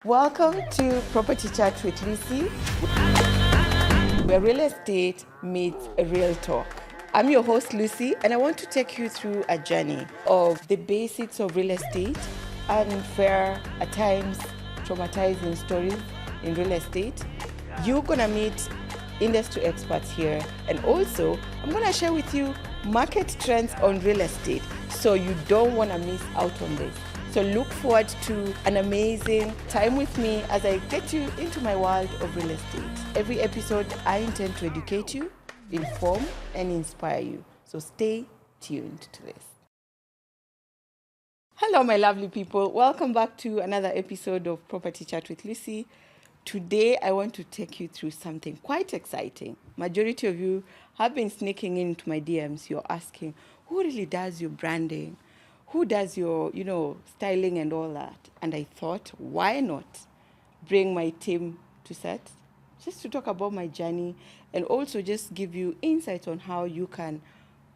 Welcome to Property Chat with Lucy, where real estate meets a real talk. I'm your host, Lucy, and I want to take you through a journey of the basics of real estate, unfair, at times traumatizing stories in real estate. You're gonna meet industry experts here, and also I'm gonna share with you market trends on real estate, so you don't wanna miss out on this. So look forward to an amazing time with me as I get you into my world of real estate. Every episode, I intend to educate you, inform, and inspire you. So stay tuned to this. Hello, my lovely people. Welcome back to another episode of Property Chat with Lucy. Today, I want to take you through something quite exciting. Majority of you have been sneaking into my DMs. You're asking, who really does your branding? Who does your, styling and all that? And I thought, why not bring my team to set just to talk about my journey and also just give you insights on how you can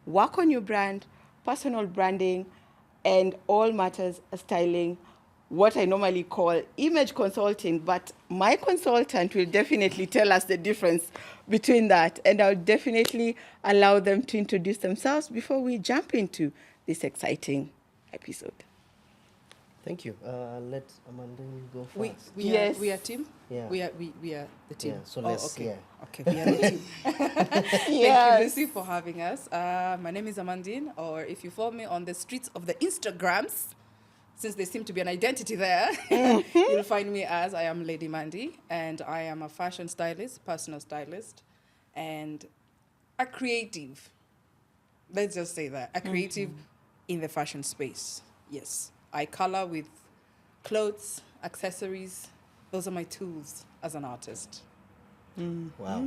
work on your brand, personal branding, and all matters styling, what I normally call image consulting. But my consultant will definitely tell us the difference between that. And I'll definitely allow them to introduce themselves before we jump into this exciting episode. Thank you. Let Amanda go We first. we are team. Yeah. We are the team. Yeah, so let's- okay. yeah. Okay, we are the team. Thank you, Lucy, for having us. My name is Amandine, or if you follow me on the streets of the Instagrams, since there seem to be an identity there, you'll find me as I am Lady Mandy, and I am a fashion stylist, personal stylist, and a creative. Let's just say that a creative in the fashion space. Yes, I color with clothes, accessories. Those are my tools as an artist. Wow.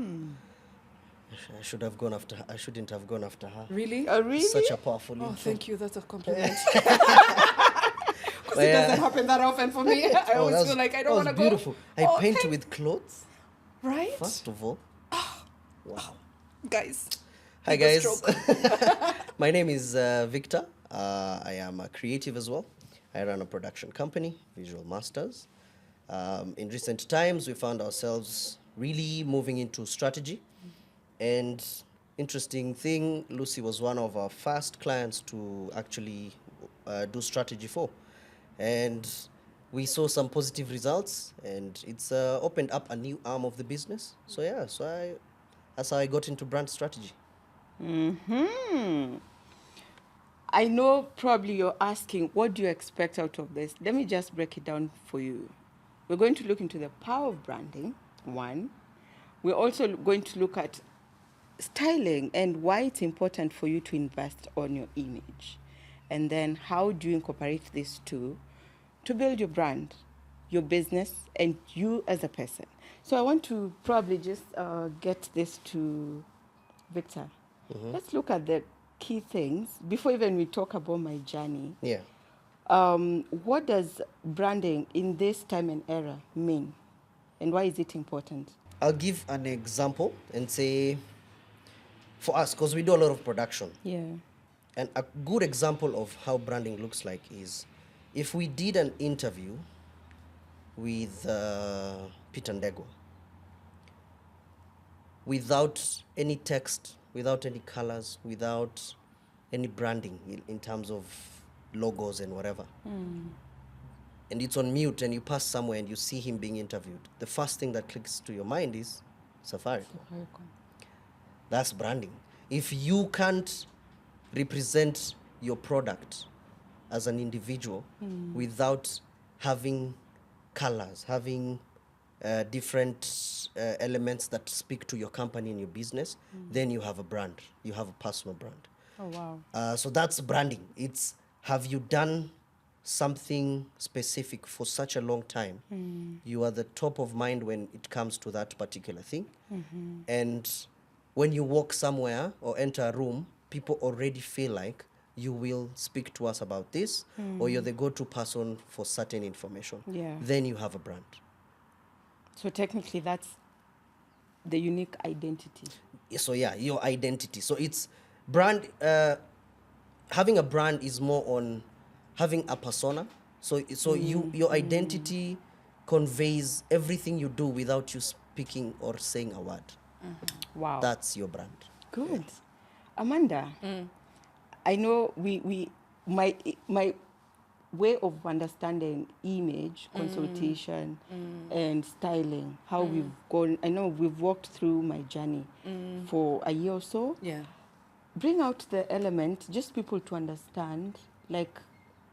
I should have gone after her. I shouldn't have gone after her. Really? Really? Such a powerful Oh, intro. thank you. That's a compliment. Because But it yeah. doesn't happen that often for me. I Oh, always that was- feel like I that don't was want to go. beautiful. I Oh, paint thank- with clothes, Right? first of all. Wow. Guys. Hi, give a guys. stroke. My name is Victor. I am a creative as well. I run a production company, Visual Masters. In recent times, we found ourselves really moving into strategy. And interesting thing, Lucy was one of our first clients to actually do strategy for. And we saw some positive results, and it's opened up a new arm of the business. So yeah, that's how I got into brand strategy. I know probably you're asking, what do you expect out of this? Let me just break it down for you. We're going to look into the power of branding, one. We're also going to look at styling and why it's important for you to invest on your image. And then how do you incorporate these two to build your brand, your business, and you as a person. So I want to probably just get this to Victor. Let's look at the key things before even we talk about my journey. Yeah. What does branding in this time and era mean? And why is it important? I'll give an example and say, for us, because we do a lot of production, Yeah. and a good example of how branding looks like is if we did an interview with Peter Ndegwa without any text, without any colors, without any branding in terms of logos and whatever, and it's on mute and you pass somewhere and you see him being interviewed, the first thing that clicks to your mind is Safaricom. That's branding. If you can't represent your product as an individual without having colors, having different elements that speak to your company and your business, then you have a brand. You have a personal brand. Oh, wow. So that's branding. It's, have you done something specific for such a long time? You are the top of mind when it comes to that particular thing. And when you walk somewhere or enter a room, people already feel like you will speak to us about this, or you're the go-to person for certain information. Yeah. Then you have a brand. So technically that's the unique identity. So yeah, your identity. So it's brand, having a brand is more on having a persona. So your identity conveys everything you do without you speaking or saying a word. Wow. That's your brand. Good. Amanda, I know my way of understanding image, consultation, and styling, how we've gone, I know we've walked through my journey for a year or so. Yeah. Bring out the element, just people to understand, like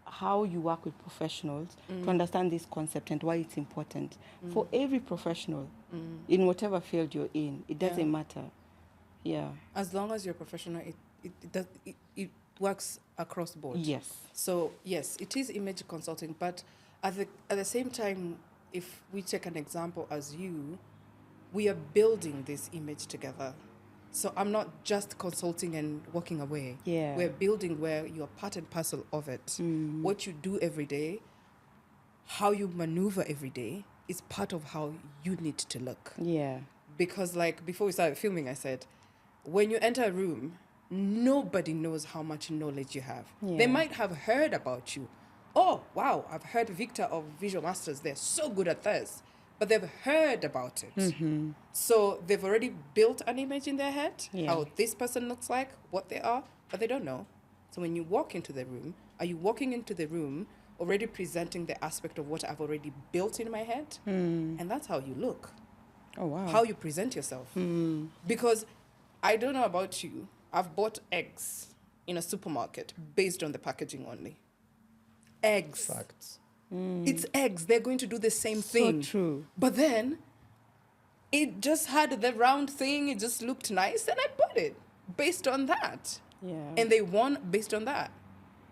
how you work with professionals, to understand this concept and why it's important for every professional in whatever field you're in. It doesn't Yeah. matter. Yeah. As long as you're a professional, it works across board. Yes. So yes, it is image consulting, but at the same time, if we take an example as you, we are building this image together. So I'm not just consulting and walking away. Yeah. We're building where you're part and parcel of it. What you do every day, how you maneuver every day is part of how you need to look. Yeah. Because like before we started filming, I said, when you enter a room, nobody knows how much knowledge you have. Yeah. They might have heard about you. Oh, wow, I've heard Victor of Visual Masters. They're so good at this. But they've heard about it. So they've already built an image in their head, Yeah. how this person looks like, what they are, but they don't know. So when you walk into the room, are you walking into the room already presenting the aspect of what I've already built in my head? And that's how you look. Oh, wow. How you present yourself. Because I don't know about you, I've bought eggs in a supermarket based on the packaging only. Eggs. Facts. It's eggs. They're going to do the same So thing. true. But then it just had the round thing. It just looked nice. And I bought it based on that. Yeah. And they won based on that.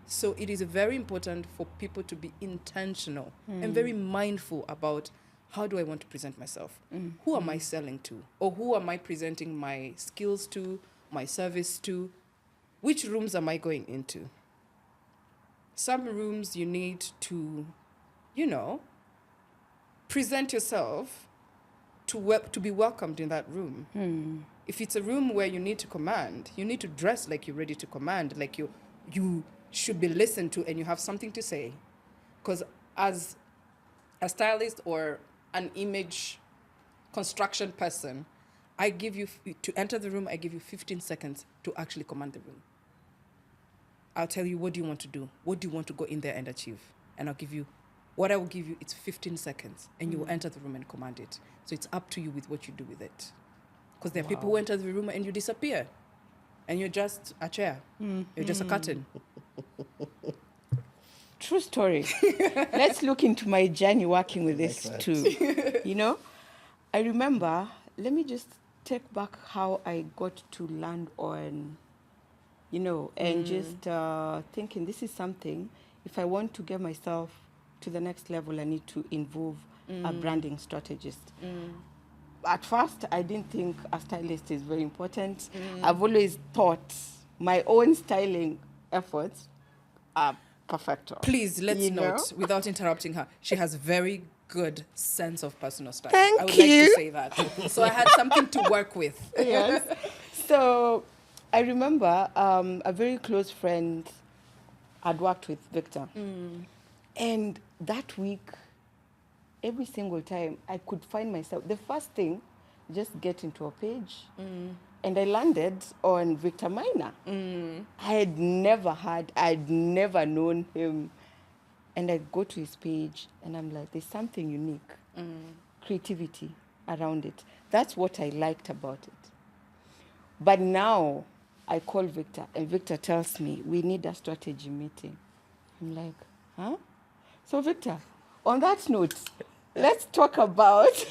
So it is very important for people to be intentional and very mindful about how do I want to present myself? Who am I selling to? Or who am I presenting my skills to, my service to? Which rooms am I going into? Some rooms you need to, present yourself to be welcomed in that room. If it's a room where you need to command, you need to dress like you're ready to command, like you should be listened to and you have something to say. Because as a stylist or an image construction person, I give you, to enter the room, I give you 15 seconds to actually command the room. I'll tell you, what do you want to do? What do you want to go in there and achieve? And I'll give you, what I will give you, it's 15 seconds. And you will enter the room and command it. So it's up to you with what you do with it. Because there are people who enter the room and you disappear. And you're just a chair. You're just a curtain. True story. Let's look into my journey working with this Like that. too. I remember, let me just take back how I got to land on, and just thinking this is something, if I want to get myself to the next level, I need to involve a branding strategist. At first, I didn't think a stylist is very important. I've always thought my own styling efforts are perfecto. Please, let's You know? note, without interrupting her, she has very good sense of personal style. Thank I would you. like to say that. So I had something to work with. Yes. So I remember a very close friend had worked with Victor. And that week, every single time, I could find myself. The first thing, just get into a page. And I landed on Victor Minor. I'd never known him. And I go to his page and I'm like, there's something unique, creativity around it. That's what I liked about it. But now I call Victor and Victor tells me, we need a strategy meeting. I'm like, huh? So Victor, on that note, let's talk about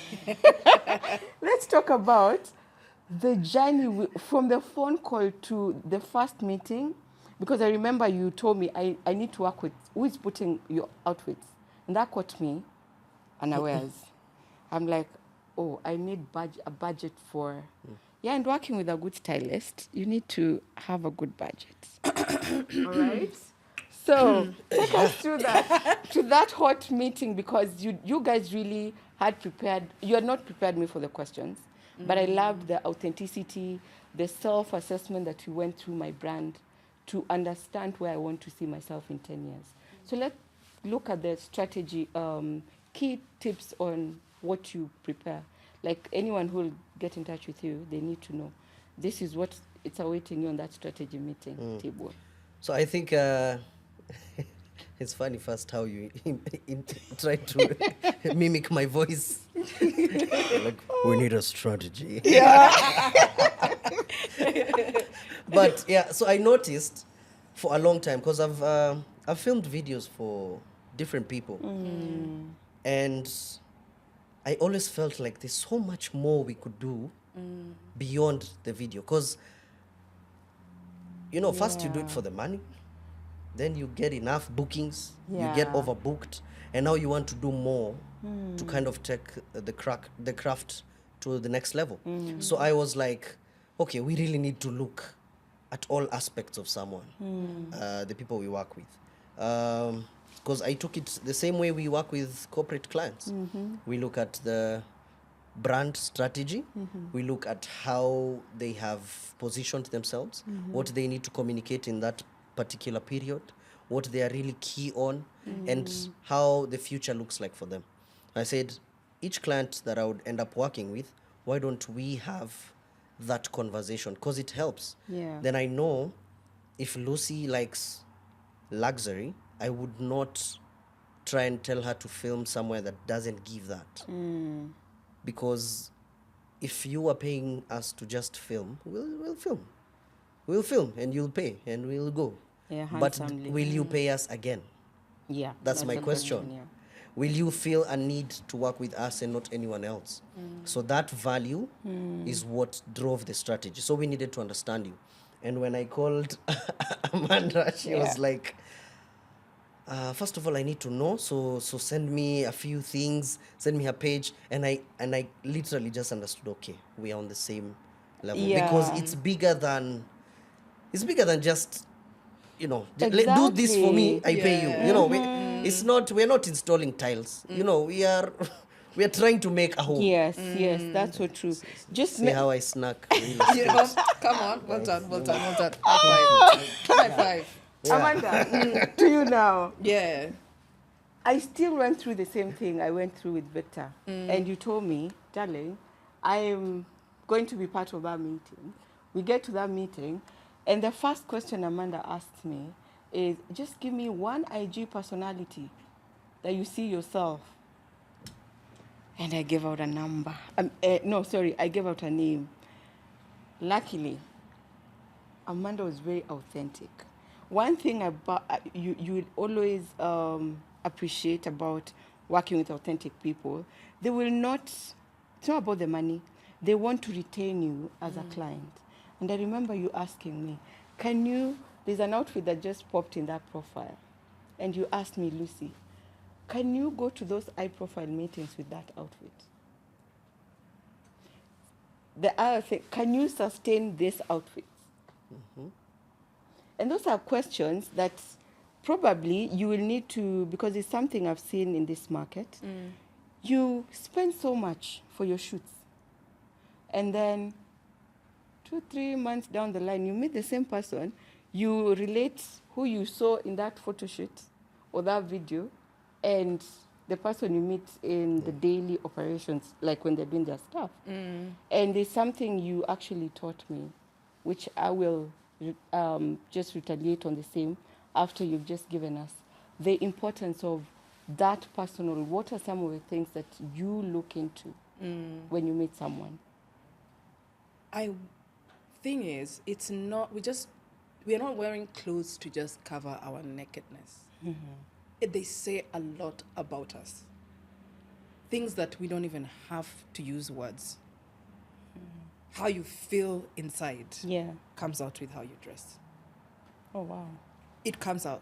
the journey from the phone call to the first meeting, because I remember you told me I need to work with who is putting your outfits, and that caught me unawares. I'm like, oh, I need a budget for, and working with a good stylist, you need to have a good budget. All right. So take us through that hot meeting, because you guys really had prepared. You had not prepared me for the questions, but I loved the authenticity, the self-assessment that you went through my brand to understand where I want to see myself in 10 years. So let's look at the strategy key tips on what you prepare. Like anyone who will get in touch with you, they need to know this is what it's awaiting you on that strategy meeting table. So I think it's funny first how you try to mimic my voice. Like, we need a strategy. But yeah, so I noticed for a long time, because I've filmed videos for different people, and I always felt like there's so much more we could do beyond the video. Because first you do it for the money, then you get enough bookings, you get Yeah. overbooked, and now you want to do more to kind of take the craft to the next level. So I was like, okay, we really need to look at all aspects of someone, the people we work with. Because I took it the same way we work with corporate clients. We look at the brand strategy, we look at how they have positioned themselves, what they need to communicate in that particular period, what they are really key on, and how the future looks like for them. I said, each client that I would end up working with, why don't we have that conversation? Because it helps. Yeah. Then I know if Lucy likes luxury, I would not try and tell her to film somewhere that doesn't give that. Because if you are paying us to just film, we'll film. We'll film and you'll pay and we'll go. Yeah, But handsomely. will you pay us again? Yeah. That's my the question. yeah. Will you feel a need to work with us and not anyone else? So that value is what drove the strategy. So we needed to understand you. And when I called Amanda, she was like, first of all, I need to know. So send me a few things, send me a page. And I literally just understood, okay, we are on the same level. Because Yeah. it's bigger than just, do this for me, I pay you. We're not installing tiles. We are trying to make a home. Yes, yes, that's so true. Just See how I snuck. Come on. Well done. High five. High five. Amanda, to you now. Yeah. I still went through the same thing I went through with Victor. And you told me, darling, I am going to be part of that meeting. We get to that meeting, and the first question Amanda asked me is, just give me one IG personality that you see yourself. And I gave out a number. I gave out a name. Luckily, Amanda was very authentic. One thing about you will always appreciate about working with authentic people, they will not, it's not about the money. They want to retain you as a client. And I remember you asking me, there's an outfit that just popped in that profile. And you asked me, Lucy, can you go to those high-profile meetings with that outfit? The other thing, can you sustain this outfit? And those are questions that probably you will need to, because it's something I've seen in this market. You spend so much for your shoots. And then 2-3 months down the line, you meet the same person, you relate who you saw in that photo shoot or that video, and the person you meet in the daily operations, like when they're doing their stuff. And there's something you actually taught me, which I will just retaliate on the same after you've just given us. The importance of that personal, what are some of the things that you look into when you meet someone? Thing is, it's not, we're not wearing clothes to just cover our nakedness. They say a lot about us. Things that we don't even have to use words. How you feel inside comes out with how you dress. Oh, wow. It comes out.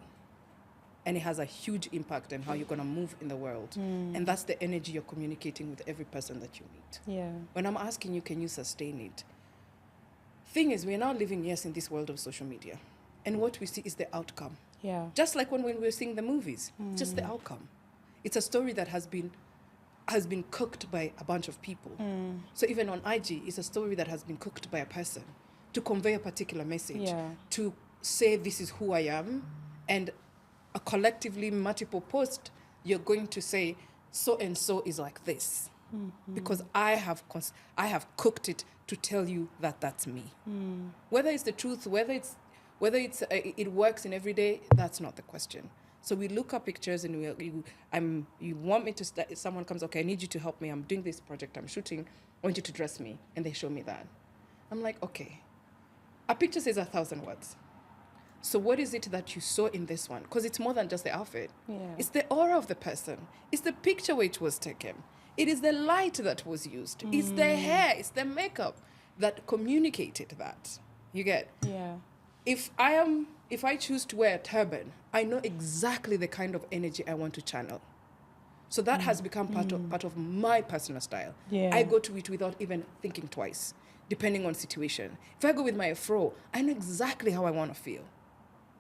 And it has a huge impact on how you're going to move in the world. And that's the energy you're communicating with every person that you meet. Yeah. When I'm asking you, can you sustain it? Thing is, we're now living, yes, in this world of social media. And what we see is the outcome. Yeah. Just like when we were seeing the movies, just the outcome. It's a story that has been cooked by a bunch of people. So even on IG, it's a story that has been cooked by a person to convey a particular message, to say this is who I am, and a collectively multiple post, you're going to say so and so is like this, because I have cooked it to tell you that that's me. Whether it's the truth, whether it works in every day, that's not the question. So we look at pictures and you want me to if someone comes, okay, I need you to help me. I'm doing this project, I'm shooting. I want you to dress me, and they show me that. I'm like, okay, a picture says 1,000 words. So what is it that you saw in this one? Because it's more than just the outfit. Yeah. It's the aura of the person. It's the picture where it was taken. It is the light that was used. It's the hair. It's the makeup that communicated that. You get? Yeah. If I choose to wear a turban, I know exactly the kind of energy I want to channel. So that has become part of my personal style. Yeah. I go to it without even thinking twice, depending on situation. If I go with my afro, I know exactly how I want to feel.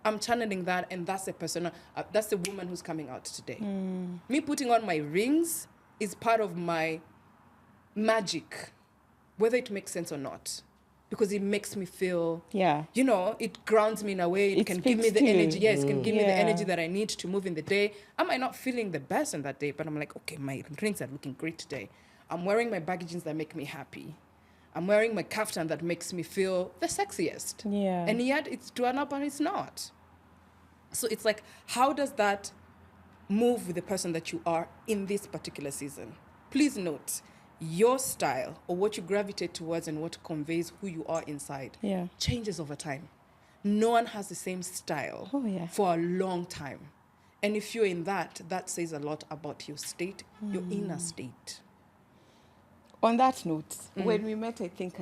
I'm channeling that, and that's the persona. That's the woman who's coming out today. Me putting on my rings is part of my magic, whether it makes sense or not, because it makes me feel. Yeah. You know, it grounds me in a way. It can give me speaks the to you. energy. Yes, it can give me the Yeah. energy that I need to move in the day. Am I not feeling the best in that day? But I'm like, okay, my rings are looking great today. I'm wearing my baggy jeans that make me happy. I'm wearing my kaftan that makes me feel the sexiest. Yeah. And yet it's drawn up and it's not. So it's like, how does that move with the person that you are in this particular season? Please note, your style or what you gravitate towards and what conveys who you are inside Yeah. changes over time. No one has the same style Oh, yeah. for a long time. And if you're in that says a lot about your state, your inner state. On that note, when we met, I think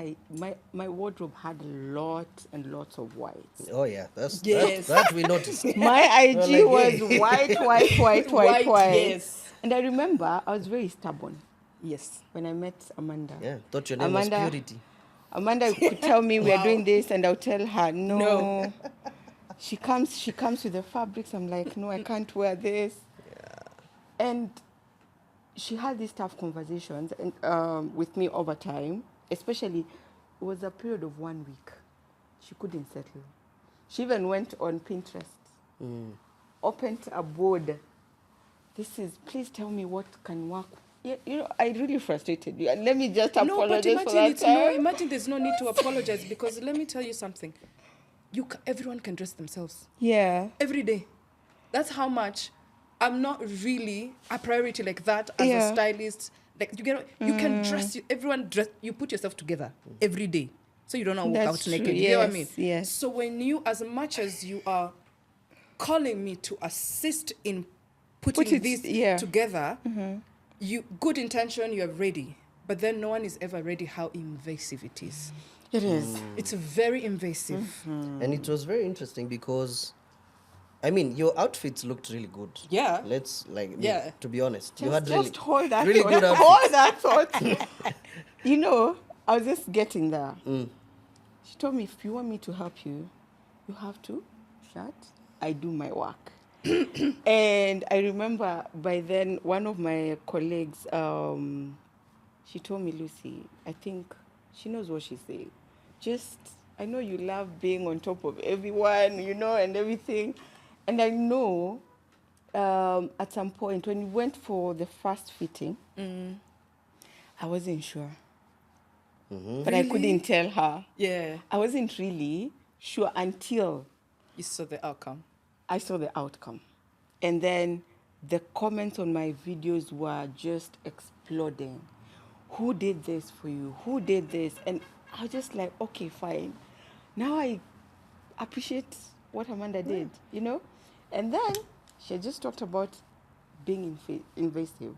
my wardrobe had a lot and lots of whites. Oh yeah, Yes. that we noticed. My IG Well, like, was white. Yes. And I remember I was very stubborn Yes. when I met Amanda. Yeah, thought your name was Amanda- Purity. Amanda could tell me we are Wow. doing this, and I'll tell her no. No. She comes with the fabrics. I'm like, no, I can't wear this. And she had these tough conversations and with me over time. Especially, it was a period of 1 week. She couldn't settle. She even went on Pinterest, opened a board. Please tell me what can work. Yeah, you know, I really frustrated you. And let me just No, but apologize for imagine that. imagine there's no need to apologize, because let me tell you something. Everyone can dress themselves Yeah. every day. That's how much I'm not really a priority like that as Yeah. a stylist. Like you can dress. Everyone dress. You put yourself together every day, so you don't know walk That's out naked. true. You get what I mean? Yes, yes. So when you, as much as you are calling me to assist in putting Put it- this yeah. together, you good intention, you're ready. But then no one is ever ready how invasive it is. It is. It's very invasive. And it was very interesting because, I mean, your outfits looked really good. Yeah. Let's Yeah. to be honest, you Just, had really, just hold that really thought. good outfits. Hold that thought. You know, I was just getting there. She told me, if you want me to help you, you have to shut. I do my work. And I remember by then, one of my colleagues, she told me, Lucy, I think she knows what she's saying. Just, I know you love being on top of everyone, you know, and everything. And I know at some point when we went for the first fitting, I wasn't sure. But I Really? couldn't tell her. Yeah. I wasn't really sure until You saw the outcome. I saw the outcome. And then the comments on my videos were just exploding. Who did this for you? Who did this? And I was just like, okay, fine. Now I appreciate what Amanda did, you know? And then she just talked about being invasive.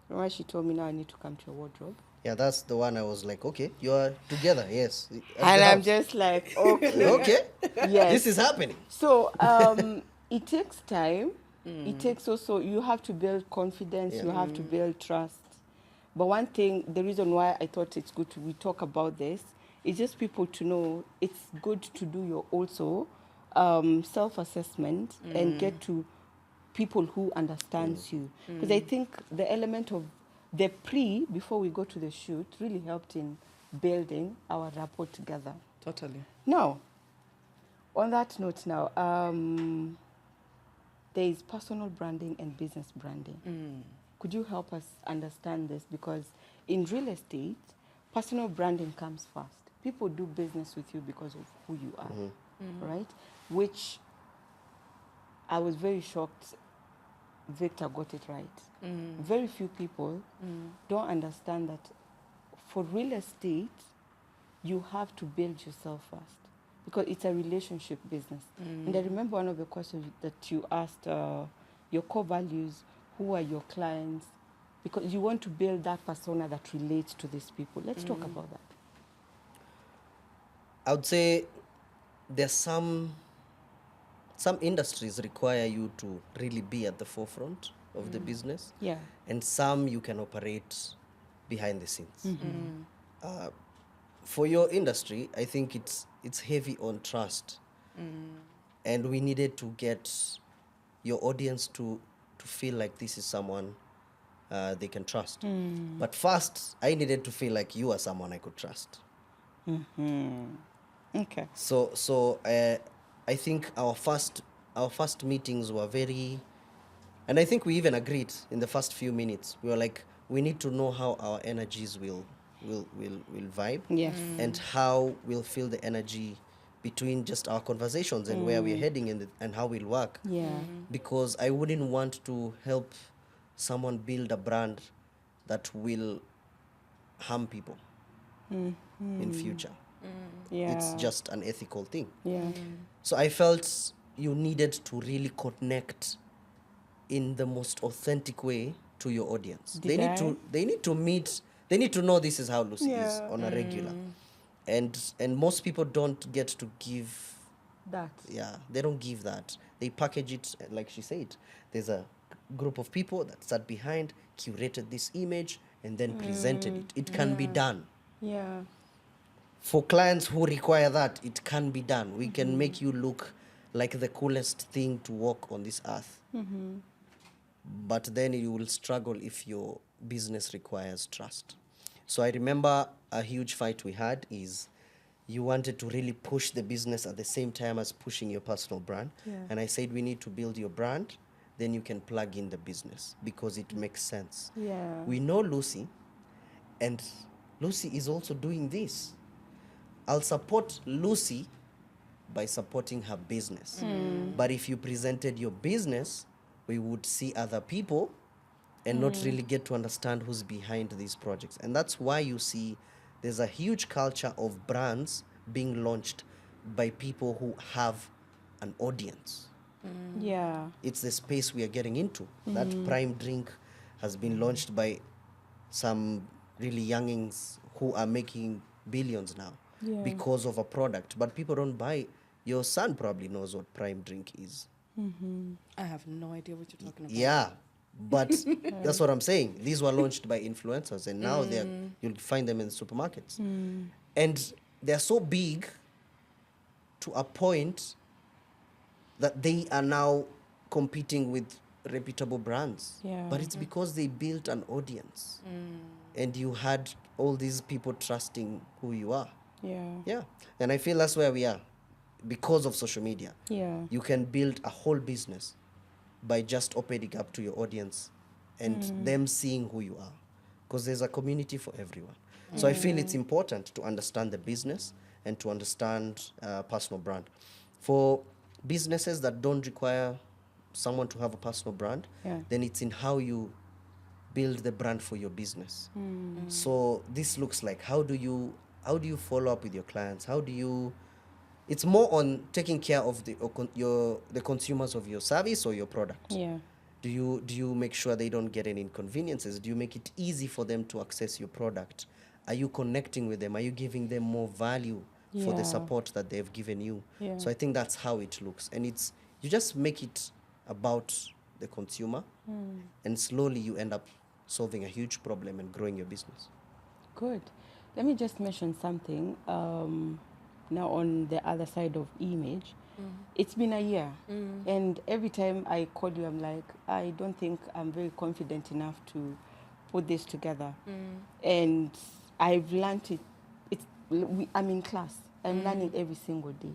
Remember she told me now I need to come to your wardrobe? Yeah, that's the one I was like, okay, you are together, yes. at And the I'm house. just like, okay. Okay, Yes. this is happening. So it takes time. It takes also, you have to build confidence, you have to build trust. But one thing, the reason why I thought it's good we talk about this is just people to know it's good to do your also self-assessment and get to people who understands you. Because I think the element of the before we go to the shoot really helped in building our rapport together. Totally. Now, on that note now, there is personal branding and business branding. Could you help us understand this? Because in real estate, personal branding comes first. People do business with you because of who you are, right? Which I was very shocked Victor got it right. Very few people don't understand that for real estate, you have to build yourself first because it's a relationship business. And I remember one of the questions that you asked, your core values, who are your clients, because you want to build that persona that relates to these people. Let's talk about that. I would say there's some industries require you to really be at the forefront of the business, Yeah. and some you can operate behind the scenes. For your industry, I think it's heavy on trust, and we needed to get your audience to feel like this is someone they can trust. But first, I needed to feel like you are someone I could trust. Okay. So I think our first meetings were very, and I think we even agreed in the first few minutes. We were like, we need to know how our energies will vibe, Yes. and how we'll feel the energy between just our conversations and where we're heading and how we'll work. Yeah. Because I wouldn't want to help someone build a brand that will harm people in future. Yeah. It's just an ethical thing. Yeah. So I felt you needed to really connect in the most authentic way to your audience. Did I? They need to meet, they need to know this is how Lucy is Yeah. on a regular. And most people don't get to give, That. yeah, they don't give that. They package it like she said. There's a group of people that sat behind, curated this image, and then presented it. It can be done. Yeah. For clients who require that, it can be done. We can make you look like the coolest thing to walk on this earth. But then you will struggle if your business requires trust. So I remember a huge fight we had is you wanted to really push the business at the same time as pushing your personal brand. Yeah. And I said, we need to build your brand, then you can plug in the business because it makes sense. Yeah. We know Lucy, and Lucy is also doing this. I'll support Lucy by supporting her business. But if you presented your business, we would see other people and not really get to understand who's behind these projects. And that's why you see there's a huge culture of brands being launched by people who have an audience. Yeah. It's the space we are getting into. That Prime drink has been launched by some really youngings who are making billions now because of a product. But people don't buy. Your son probably knows what Prime drink is. I have no idea what you're talking about. Yeah, but that's what I'm saying. These were launched by influencers, and now you'll find them in the supermarkets. And they're so big to a point that they are now competing with reputable brands. Yeah. But it's because they built an audience, and you had all these people trusting who you are. Yeah. Yeah, and I feel that's where we are because of social media. Yeah. You can build a whole business by just opening up to your audience and them seeing who you are, because there's a community for everyone. So I feel it's important to understand the business and to understand personal brand. For businesses that don't require someone to have a personal brand, then it's in how you build the brand for your business. So this looks like how do you follow up with your clients? How do you? It's more on taking care of the consumers of your service or your product. Yeah. Do you make sure they don't get any inconveniences? Do you make it easy for them to access your product? Are you connecting with them? Are you giving them more value for Yeah. the support that they've given you? Yeah. So I think that's how it looks. And you just make it about the consumer, and slowly you end up solving a huge problem and growing your business. Good. Let me just mention something. Now on the other side of image, it's been a year, and every time I call you, I'm like, I don't think I'm very confident enough to put this together. And I've learned it. I'm in class. I'm learning every single day.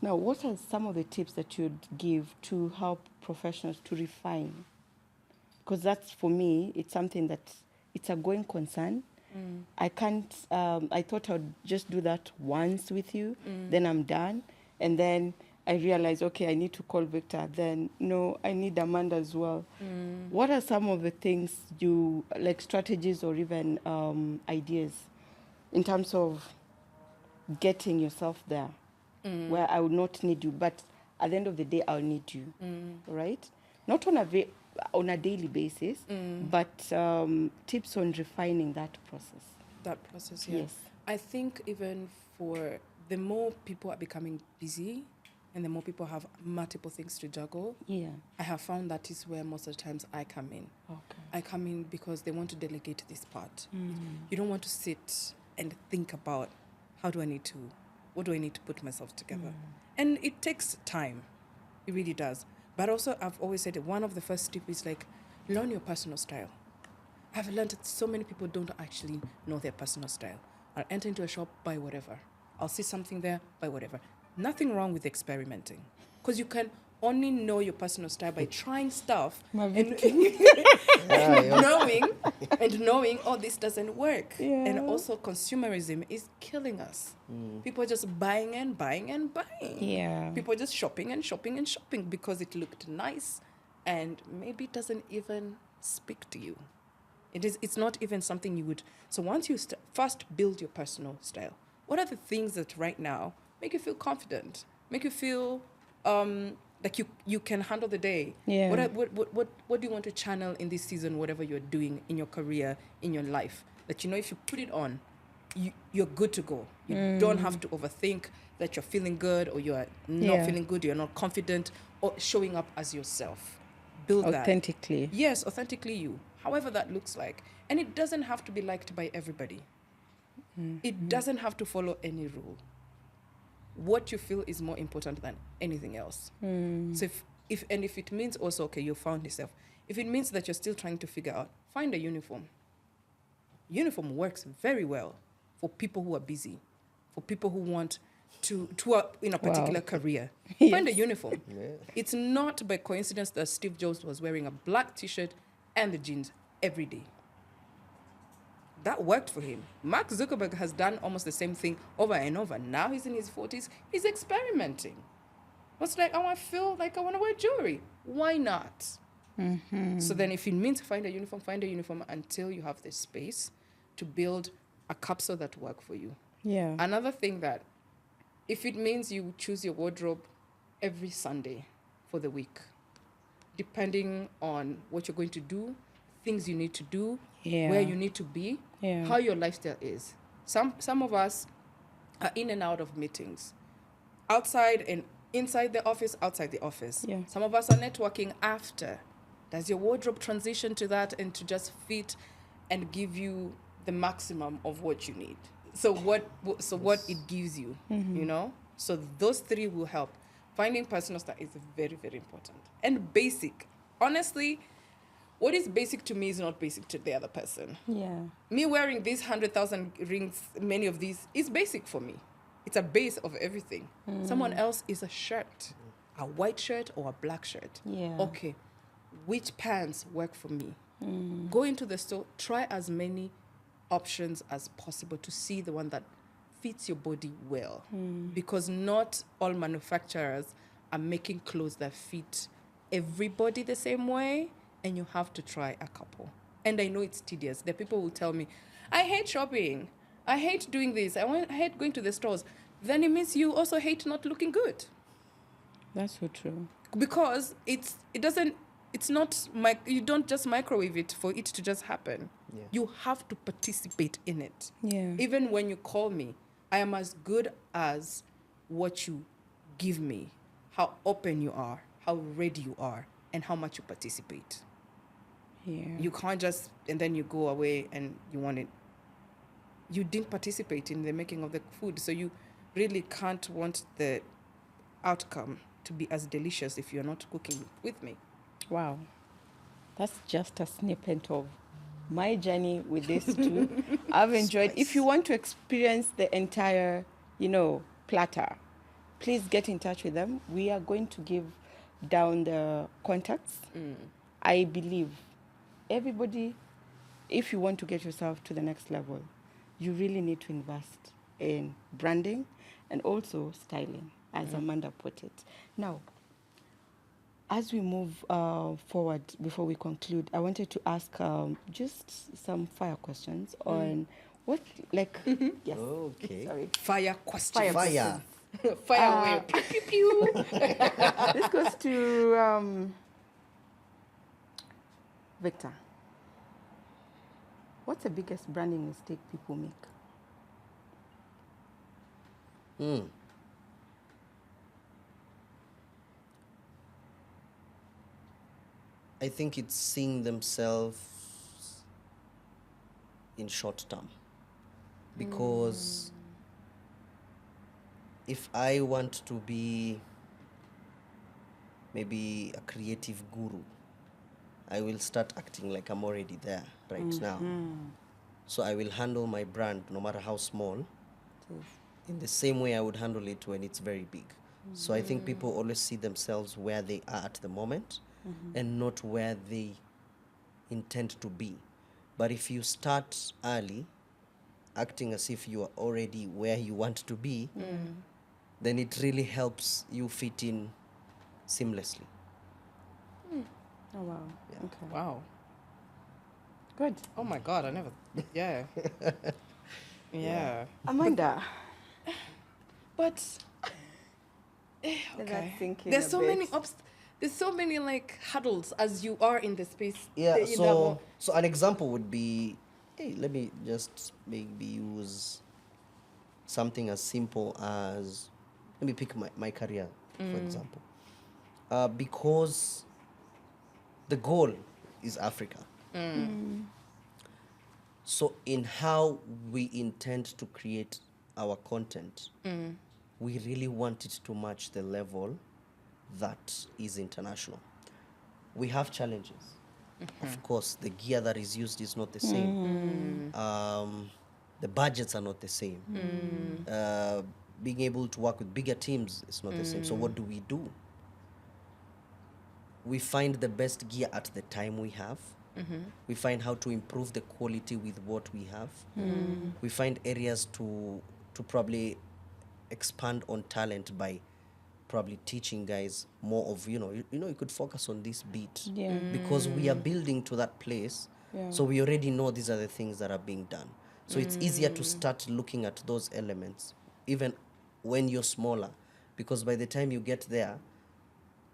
Now, what are some of the tips that you'd give to help professionals to refine? because that's for me, it's something that it's a going concern. I can't, I thought I'd just do that once with you, then I'm done. And then I realized, okay, I need to call Victor. Then, no, I need Amanda as well. What are some of the things you, like strategies or even ideas in terms of getting yourself there, where I would not need you, but at the end of the day, I'll need you, right? Not on a daily basis, but tips on refining that process. That process, yeah. Yes. I think even for the more people are becoming busy and the more people have multiple things to juggle, Yeah. I have found that is where most of the times I come in. Okay. I come in because they want to delegate this part. You don't want to sit and think about what do I need to put myself together? And it takes time. It really does. But also, I've always said that one of the first tips is like, learn your personal style. I've learned that so many people don't actually know their personal style. I'll enter into a shop, buy whatever. I'll see something there, buy whatever. Nothing wrong with experimenting. Because you can only know your personal style by trying stuff and knowing, oh, this doesn't work. Yeah. And also consumerism is killing us. People are just buying and buying and buying. Yeah. People are just shopping and shopping and shopping because it looked nice and maybe it doesn't even speak to you. It's not even something you would. So once you first build your personal style, what are the things that right now make you feel confident, make you feel like you can handle the day? Yeah. What do you want to channel in this season, whatever you're doing in your career, in your life, that you know if you put it on, you're good to go. You don't have to overthink that you're feeling good or you're not feeling good, you're not confident, or showing up as yourself. Build that. Authentically. Yes, authentically you, however that looks like. And it doesn't have to be liked by everybody. It doesn't have to follow any rule. What you feel is more important than anything else. So if it means also, okay, you found yourself. If it means that you're still trying to figure out, find a uniform. Uniform works very well for people who are busy, for people who want to in a particular career. Yes. Find a uniform. It's not by coincidence that Steve Jobs was wearing a black t-shirt and the jeans every day. That worked for him. Mark Zuckerberg has done almost the same thing over and over. Now he's in his 40s. He's experimenting. It's like, I want to feel like I want to wear jewelry. Why not? So then if it means find a uniform until you have the space to build a capsule that works for you. Yeah. Another thing that, if it means you choose your wardrobe every Sunday for the week, depending on what you're going to do, things you need to do, where you need to be, how your lifestyle is. Some of us are in and out of meetings, outside and inside the office, outside the office. Yeah. Some of us are networking after. Does your wardrobe transition to that and to just fit and give you the maximum of what you need? So what it gives you, you know? So those three will help. Finding personal style is very, very important. And basic. Honestly, what is basic to me is not basic to the other person. Yeah. Me wearing these 100,000 rings, many of these, is basic for me. It's a base of everything. Someone else is a shirt, a white shirt or a black shirt. Yeah. Okay, which pants work for me? Go into the store, try as many options as possible to see the one that fits your body well. Because not all manufacturers are making clothes that fit everybody the same way, and you have to try a couple. And I know it's tedious. The people will tell me, I hate shopping. I hate doing this. I hate going to the stores. Then it means you also hate not looking good. That's so true. Because you don't just microwave it for it to just happen. Yeah. You have to participate in it. Yeah. Even when you call me, I am as good as what you give me, how open you are, how ready you are, and how much you participate. Yeah. You can't just, and then you go away and you want it. You didn't participate in the making of the food, so you really can't want the outcome to be as delicious if you're not cooking with me. Wow. That's just a snippet of my journey with this too. I've enjoyed. If you want to experience the entire, platter, please get in touch with them. We are going to give down the contacts. I believe everybody, if you want to get yourself to the next level, you really need to invest in branding and also styling, as Amanda put it. Now, as we move forward, before we conclude, I wanted to ask just some fire questions on what, like, yes, Okay. sorry, Fire question. Fire. Fire away. Pew, pew, pew. this goes to Victor. What's the biggest branding mistake people make? I think it's seeing themselves in short term. Because if I want to be maybe a creative guru, I will start acting like I'm already there right now. So I will handle my brand, no matter how small, in the same way I would handle it when it's very big. So I think people always see themselves where they are at the moment and not where they intend to be. But if you start early, acting as if you are already where you want to be, then it really helps you fit in seamlessly. Oh, wow. Yeah. Okay. Wow. Good. Oh my God, I never. Yeah. Yeah. Amanda. But Let okay. that sink in There's a so bit. many there's so many like hurdles as you are in the space. Yeah, in that mo- so an example would be, hey, let me just maybe use something as simple as, let me pick my career, for example. Because the goal is Africa. So in how we intend to create our content, we really want it to match the level that is international. We have challenges. Of course, the gear that is used is not the same. The budgets are not the same. Being able to work with bigger teams is not the same. So what do? We find the best gear at the time we have. We find how to improve the quality with what we have. We find areas to probably expand on talent by probably teaching guys more of, you could focus on this beat. Yeah. Because we are building to that place. Yeah. So we already know these are the things that are being done. So it's easier to start looking at those elements, even when you're smaller, because by the time you get there,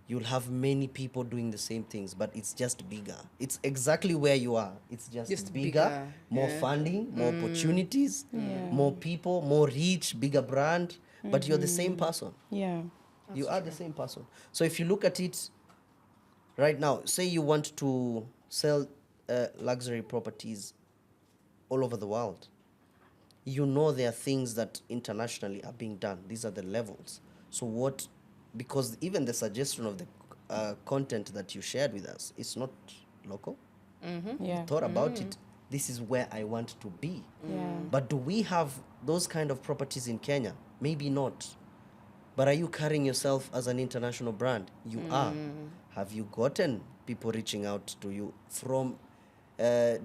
you'll have many people doing the same things, but it's just bigger. It's exactly where you are. It's just bigger, more funding, more opportunities, more people, more reach, bigger brand, but you're the same person. Yeah. You are the same person. So if you look at it right now, say you want to sell luxury properties all over the world, you know there are things that internationally are being done. These are the levels. So because even the suggestion of the content that you shared with us is not local. Yeah. Thought about it. This is where I want to be. Yeah. But do we have those kind of properties in Kenya? Maybe not. But are you carrying yourself as an international brand? You are. Have you gotten people reaching out to you from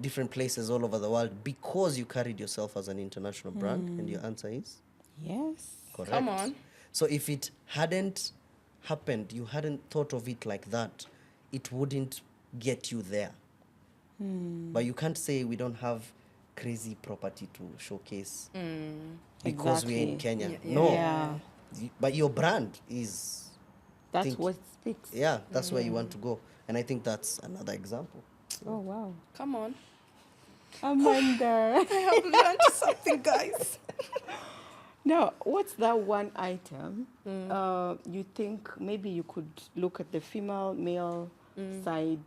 different places all over the world because you carried yourself as an international brand? And your answer is? Yes. Correct. Come on. So if it hadn't happened, you hadn't thought of it like that, it wouldn't get you there. But you can't say we don't have crazy property to showcase because we're in Exactly. Kenya. Yeah. No. Yeah. But your brand is, That's think- what speaks. yeah, that's where you want to go. And I think that's another example. Oh, wow. Come on. Amanda. I have learned something, guys. Now, what's that one item you think maybe you could look at the female, male side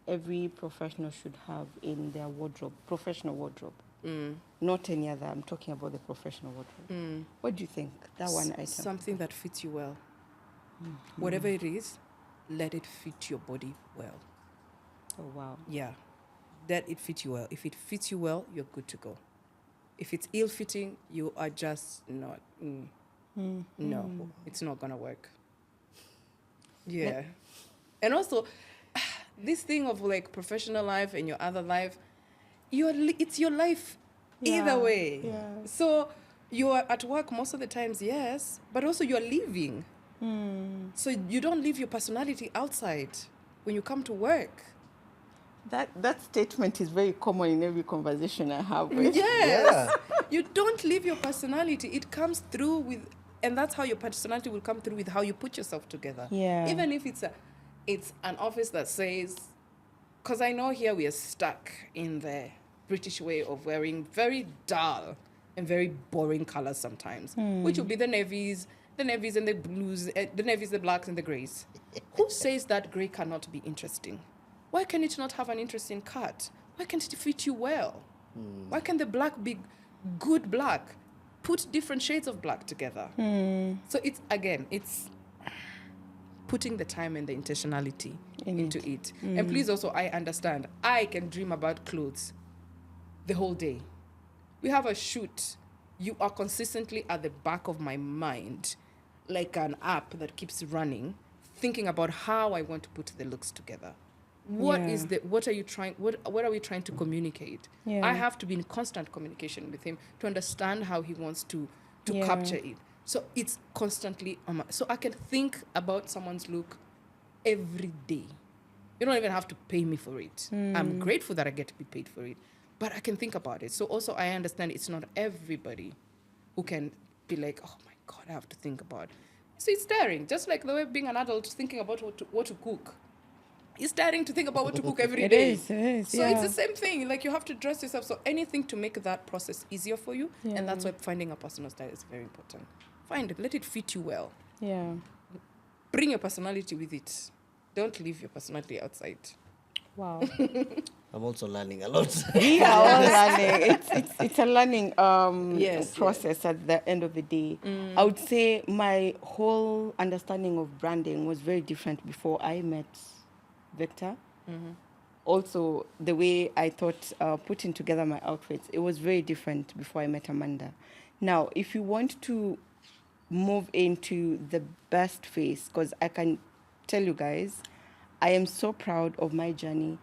every professional should have in their wardrobe, professional wardrobe? Not any other. I'm talking about the professional wardrobe. What do you think? That one item. Something that fits you well. Whatever it is, let it fit your body well. Oh, wow. Yeah. Let it fit you well. If it fits you well, you're good to go. If it's ill-fitting, you are just not. No, it's not gonna work. Yeah. And also, this thing of like professional life and your other life, it's your life either way. Yeah. So you are at work most of the times, yes, but also you are living. So you don't leave your personality outside when you come to work. That statement is very common in every conversation I have with. Yes. You don't leave your personality. It comes through with, and that's how your personality will come through with how you put yourself together. Yeah. Even if it's an office that says, because I know here we are stuck in the British way of wearing very dull and very boring colors sometimes, which will be the navies and the blues, the navies, the blacks and the grays. Who says that gray cannot be interesting? Why can it not have an interesting cut? Why can't it fit you well? Why can the black be good black? Put different shades of black together. So it's putting the time and the intentionality into it. And please also, I understand, I can dream about clothes the whole day. We have a shoot. You are consistently at the back of my mind, like an app that keeps running, thinking about how I want to put the looks together. What are we trying to communicate? Yeah. I have to be in constant communication with him to understand how he wants to capture it. So it's constantly so I can think about someone's look every day. You don't even have to pay me for it. I'm grateful that I get to be paid for it, but I can think about it. So also I understand it's not everybody who can be like, oh my God, I have to think about it. So it's tiring, just like the way being an adult thinking about what to cook. It's tiring to think about what to cook every day. It is, So it's the same thing. Like you have to dress yourself. So anything to make that process easier for you. Yeah. And that's why finding a personal style is very important. Find it. Let it fit you well. Yeah. Bring your personality with it. Don't leave your personality outside. Wow. I'm also learning a lot. We are all learning. It's a learning Yes, process at the end of the day. I would say my whole understanding of branding was very different before I met Victor. Also, the way I thought putting together my outfits, it was very different before I met Amanda. Now, if you want to move into the best face, because I can tell you guys, I am so proud of my journey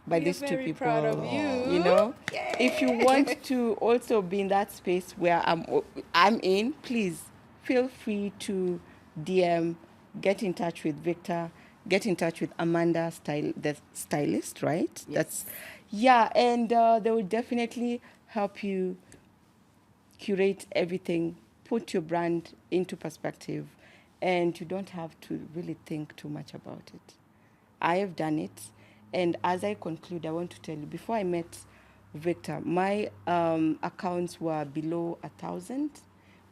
by We are these two very people. proud of you. You know, Yay. if you want to also be in that space where I'm in, please feel free to DM, get in touch with Victor, get in touch with Amanda, the stylist, right? Yes. And they will definitely help you curate everything, put your brand into perspective, and you don't have to really think too much about it. I have done it, and as I conclude, I want to tell you, before I met Victor, my accounts were below 1,000.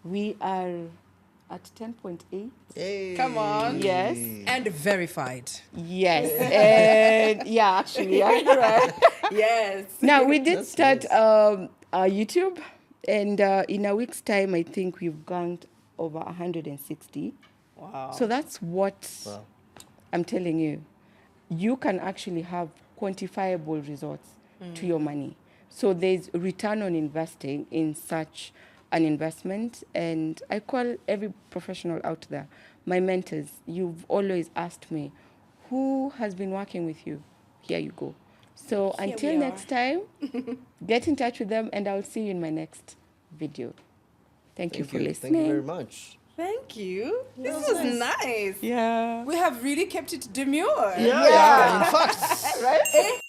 We are at 10.8. Hey. Come on. Yes. And verified. Yes. And yeah, actually, yeah, right. Yes. Now, we did That's start nice. YouTube, and in a week's time, I think we've gained over 160. Wow. So that's what Wow. I'm telling you. You can actually have quantifiable results to your money. So there's return on investing in such an investment. And I call every professional out there my mentors. You've always asked me, who has been working with you? Here you go. So Here until we next time, get in touch with them, and I'll see you in my next video. Thank you for listening. Thank you very much. Thank you. This was nice. Yeah. We have really kept it demure. Yeah. In fact. Right?